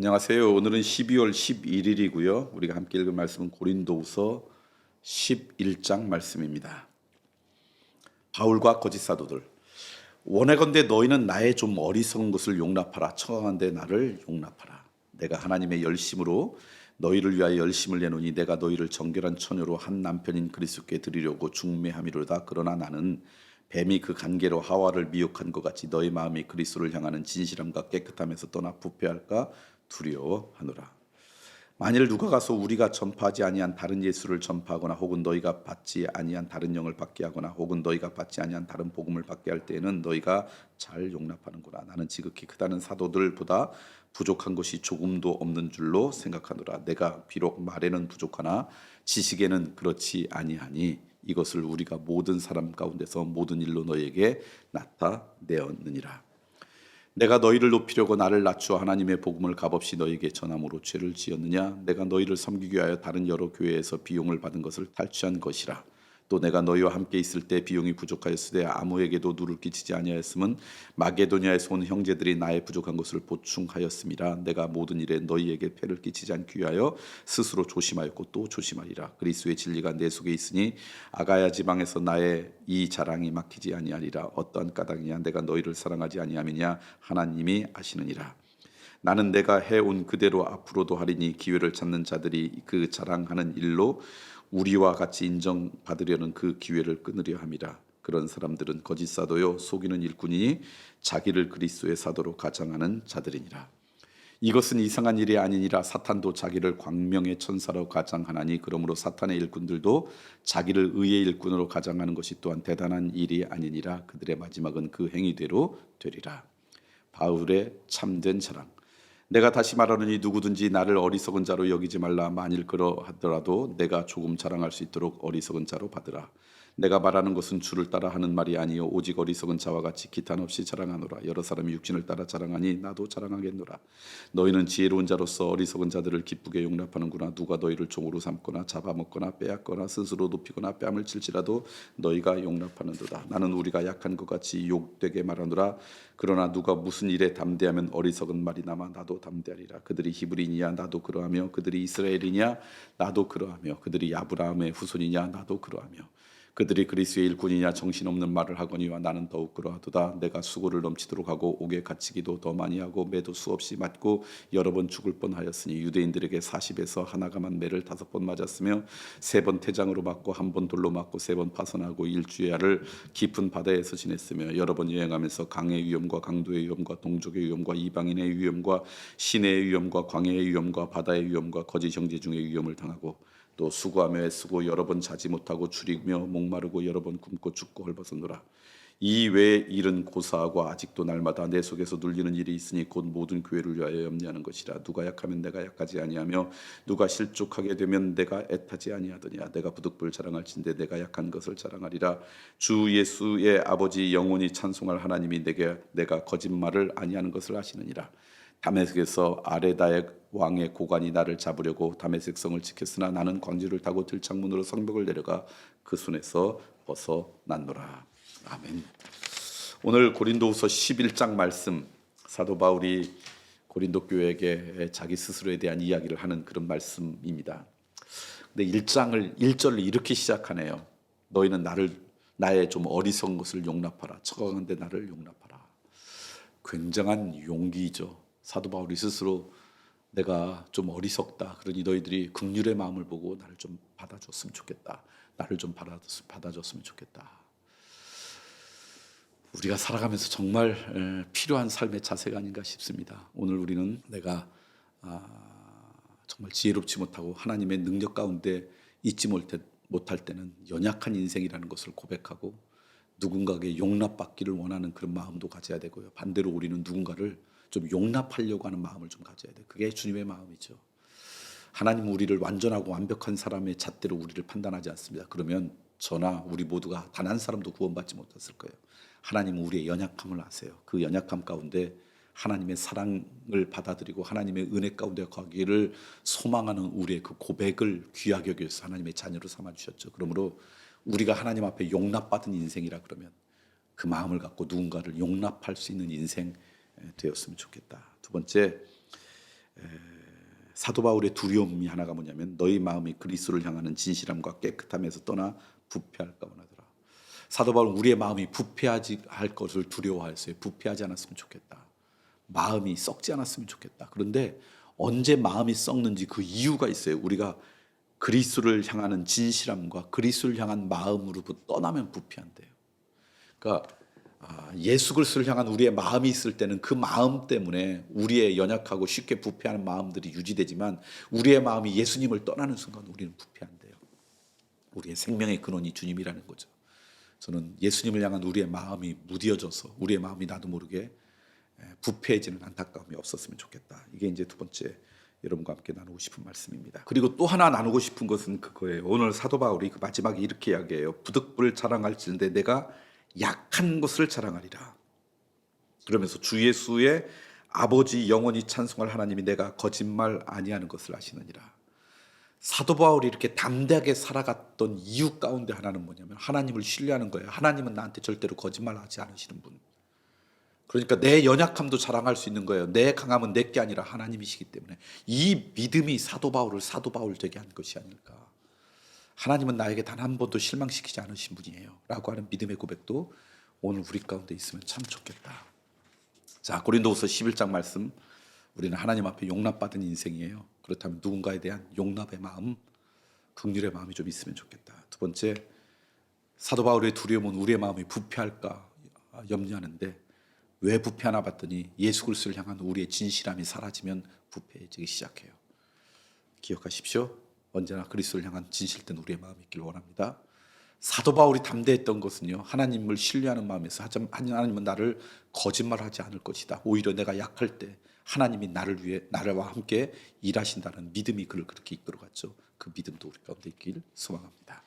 안녕하세요. 오늘은 12월 11일이고요. 우리가 함께 읽은 말씀은 고린도후서 11장 말씀입니다. 바울과 거짓 사도들. 원하건대 너희는 나의 좀 어리석은 것을 용납하라. 청하건대 나를 용납하라. 내가 하나님의 열심으로 너희를 위하여 열심을 내노니 내가 너희를 정결한 처녀로 한 남편인 그리스도께 드리려고 중매함이로다. 그러나 나는 뱀이 그 간계로 하와를 미혹한 것 같이 너희 마음이 그리스도를 향하는 진실함과 깨끗함에서 떠나 부패할까 두려워하노라. 만일 누가 가서 우리가 전파하지 아니한 다른 예수를 전파하거나 혹은 너희가 받지 아니한 다른 영을 받게 하거나 혹은 너희가 받지 아니한 다른 복음을 받게 할 때에는 너희가 잘 용납하는구나. 나는 지극히 크다는 사도들보다 부족한 것이 조금도 없는 줄로 생각하노라. 내가 비록 말에는 부족하나 지식에는 그렇지 아니하니 이것을 우리가 모든 사람 가운데서 모든 일로 너희에게 나타내었느니라. 내가 너희를 높이려고 나를 낮추어 하나님의 복음을 값없이 너희에게 전함으로 죄를 지었느냐? 내가 너희를 섬기기 위하여 다른 여러 교회에서 비용을 받은 것을 탈취한 것이라. 또 내가 너희와 함께 있을 때 비용이 부족하였으되 아무에게도 누를 끼치지 아니하였음은 마게도냐에서 온 형제들이 나의 부족한 것을 보충하였음이라. 내가 모든 일에 너희에게 폐를 끼치지 않기 위하여 스스로 조심하였고 또 조심하리라. 그리스도의 진리가 내 속에 있으니 아가야 지방에서 나의 이 자랑이 막히지 아니하리라. 어떠한 까닭이냐? 내가 너희를 사랑하지 아니함이냐? 하나님이 아시느니라. 나는 내가 해온 그대로 앞으로도 하리니 기회를 찾는 자들이 그 자랑하는 일로 우리와 같이 인정받으려는 그 기회를 끊으려 함이라. 그런 사람들은 거짓 사도요 속이는 일꾼이니 자기를 그리스도의 사도로 가장하는 자들이니라. 이것은 이상한 일이 아니니라. 사탄도 자기를 광명의 천사로 가장하나니 그러므로 사탄의 일꾼들도 자기를 의의 일꾼으로 가장하는 것이 또한 대단한 일이 아니니라. 그들의 마지막은 그 행위대로 되리라. 바울의 참된 자랑. 내가 다시 말하노니 누구든지 나를 어리석은 자로 여기지 말라. 만일 그러하더라도 내가 조금 자랑할 수 있도록 어리석은 자로 받으라. 내가 말하는 것은 주를 따라 하는 말이 아니요 오직 어리석은 자와 같이 기탄 없이 자랑하노라. 여러 사람이 육신을 따라 자랑하니 나도 자랑하겠노라. 너희는 지혜로운 자로서 어리석은 자들을 기쁘게 용납하는구나. 누가 너희를 종으로 삼거나 잡아먹거나 빼앗거나 스스로 높이거나 뺨을 칠지라도 너희가 용납하는도다. 나는 우리가 약한 것 같이 욕되게 말하노라. 그러나 누가 무슨 일에 담대하면 어리석은 말이 남아 나도 담대하리라. 그들이 히브리니냐 나도 그러하며 그들이 이스라엘이냐 나도 그러하며 그들이 아브라함의 후손이냐 나도 그러하며 그들이 그리스도의 일꾼이냐 정신없는 말을 하거니와 나는 더욱 그러하도다. 내가 수고를 넘치도록 하고 옥에 갇히기도 더 많이 하고 매도 수없이 맞고 여러 번 죽을 뻔하였으니 유대인들에게 40에서 하나가만 매를 5번 맞았으며 3번 태장으로 맞고 1번 돌로 맞고 3번 파선하고 일주야를 깊은 바다에서 지냈으며 여러 번 여행하면서 강의 위험과 강도의 위험과 동족의 위험과 이방인의 위험과 시내의 위험과 광야의 위험과 바다의 위험과 거짓 형제 중의 위험을 당하고 또 수고하며 애쓰고 여러 번 자지 못하고 줄이며 목마르고 여러 번 굶고 죽고 헐벗었노라. 이 외에 일은 고사하고 아직도 날마다 내 속에서 눌리는 일이 있으니 곧 모든 교회를 위하여 염려하는 것이라. 누가 약하면 내가 약하지 아니하며 누가 실족하게 되면 내가 애타지 아니하더냐. 내가 부득불 자랑할진대 내가 약한 것을 자랑하리라. 주 예수의 아버지 영원히 찬송할 하나님이 내가 거짓말을 아니하는 것을 아시느니라. 다메섹에서 아레다의 왕의 고관이 나를 잡으려고 다메섹 성을 지켰으나 나는 광주를 타고 들창문으로 성벽을 내려가 그 손에서 벗어났노라. 아멘. 오늘 고린도후서 11장 말씀, 사도 바울이 고린도 교회에게 자기 스스로에 대한 이야기를 하는 그런 말씀입니다. 근데 1절을 이렇게 시작하네요. 너희는 나의 좀 어리석은 것을 용납하라. 처가건대 나를 용납하라. 굉장한 용기죠. 사도 바울이 스스로 내가 좀 어리석다. 그러니 너희들이 긍휼의 마음을 보고 나를 좀 받아줬으면 좋겠다. 나를 좀 받아줬으면 좋겠다. 우리가 살아가면서 정말 필요한 삶의 자세가 아닌가 싶습니다. 오늘 우리는 내가 정말 지혜롭지 못하고 하나님의 능력 가운데 있지 못할 때는 연약한 인생이라는 것을 고백하고 누군가에게 용납받기를 원하는 그런 마음도 가져야 되고요. 반대로 우리는 누군가를 좀 용납하려고 하는 마음을 좀 가져야 돼요. 그게 주님의 마음이죠. 하나님은 우리를 완전하고 완벽한 사람의 잣대로 우리를 판단하지 않습니다. 그러면 저나 우리 모두가 단 한 사람도 구원받지 못했을 거예요. 하나님은 우리의 연약함을 아세요. 그 연약함 가운데 하나님의 사랑을 받아들이고 하나님의 은혜 가운데 가기를 소망하는 우리의 그 고백을 귀하게 여겨서 하나님의 자녀로 삼아주셨죠. 그러므로 우리가 하나님 앞에 용납받은 인생이라 그러면 그 마음을 갖고 누군가를 용납할 수 있는 인생 되었으면 좋겠다. 두 번째, 사도 바울의 두려움이 하나가 뭐냐면 너희 마음이 그리스도를 향하는 진실함과 깨끗함에서 떠나 부패할까 원하더라. 사도 바울은 우리의 마음이 부패하지 할 것을 두려워하였어요. 부패하지 않았으면 좋겠다. 마음이 썩지 않았으면 좋겠다. 그런데 언제 마음이 썩는지 그 이유가 있어요. 우리가 그리스도를 향하는 진실함과 그리스도를 향한 마음으로부터 떠나면 부패한대요. 그러니까 예수 그리스도를 향한 우리의 마음이 있을 때는 그 마음 때문에 우리의 연약하고 쉽게 부패하는 마음들이 유지되지만 우리의 마음이 예수님을 떠나는 순간 우리는 부패한대요. 우리의 생명의 근원이 주님이라는 거죠. 저는 예수님을 향한 우리의 마음이 무뎌져서 우리의 마음이 나도 모르게 부패해지는 안타까움이 없었으면 좋겠다. 이게 이제 두 번째 여러분과 함께 나누고 싶은 말씀입니다. 그리고 또 하나 나누고 싶은 것은 그거예요. 오늘 사도 바울이 그 마지막에 이렇게 이야기해요. 부득불을 자랑할지인데 내가 약한 것을 자랑하리라. 그러면서 주 예수의 아버지 영원히 찬송할 하나님이 내가 거짓말 아니하는 것을 아시느니라. 사도 바울이 이렇게 담대하게 살아갔던 이유 가운데 하나는 뭐냐면 하나님을 신뢰하는 거예요. 하나님은 나한테 절대로 거짓말하지 않으시는 분. 그러니까 내 연약함도 자랑할 수 있는 거예요. 내 강함은 내게 아니라 하나님이시기 때문에 이 믿음이 사도 바울을 사도 바울 되게 한 것이 아닐까. 하나님은 나에게 단 한 번도 실망시키지 않으신 분이에요 라고 하는 믿음의 고백도 오늘 우리 가운데 있으면 참 좋겠다. 자, 고린도후서 11장 말씀, 우리는 하나님 앞에 용납받은 인생이에요. 그렇다면 누군가에 대한 용납의 마음, 긍휼의 마음이 좀 있으면 좋겠다. 두 번째, 사도 바울의 두려움은 우리의 마음이 부패할까 염려하는데 왜 부패하나 봤더니 예수 그리스도를 향한 우리의 진실함이 사라지면 부패해지기 시작해요. 기억하십시오. 언제나 그리스도를 향한 진실된 우리의 마음이 있길 원합니다. 사도 바울이 담대했던 것은요, 하나님을 신뢰하는 마음에서 하나님은 나를 거짓말하지 않을 것이다. 오히려 내가 약할 때 하나님이 나를 위해 나와 함께 일하신다는 믿음이 그를 그렇게 이끌어갔죠. 그 믿음도 우리 가운데 있길 소망합니다.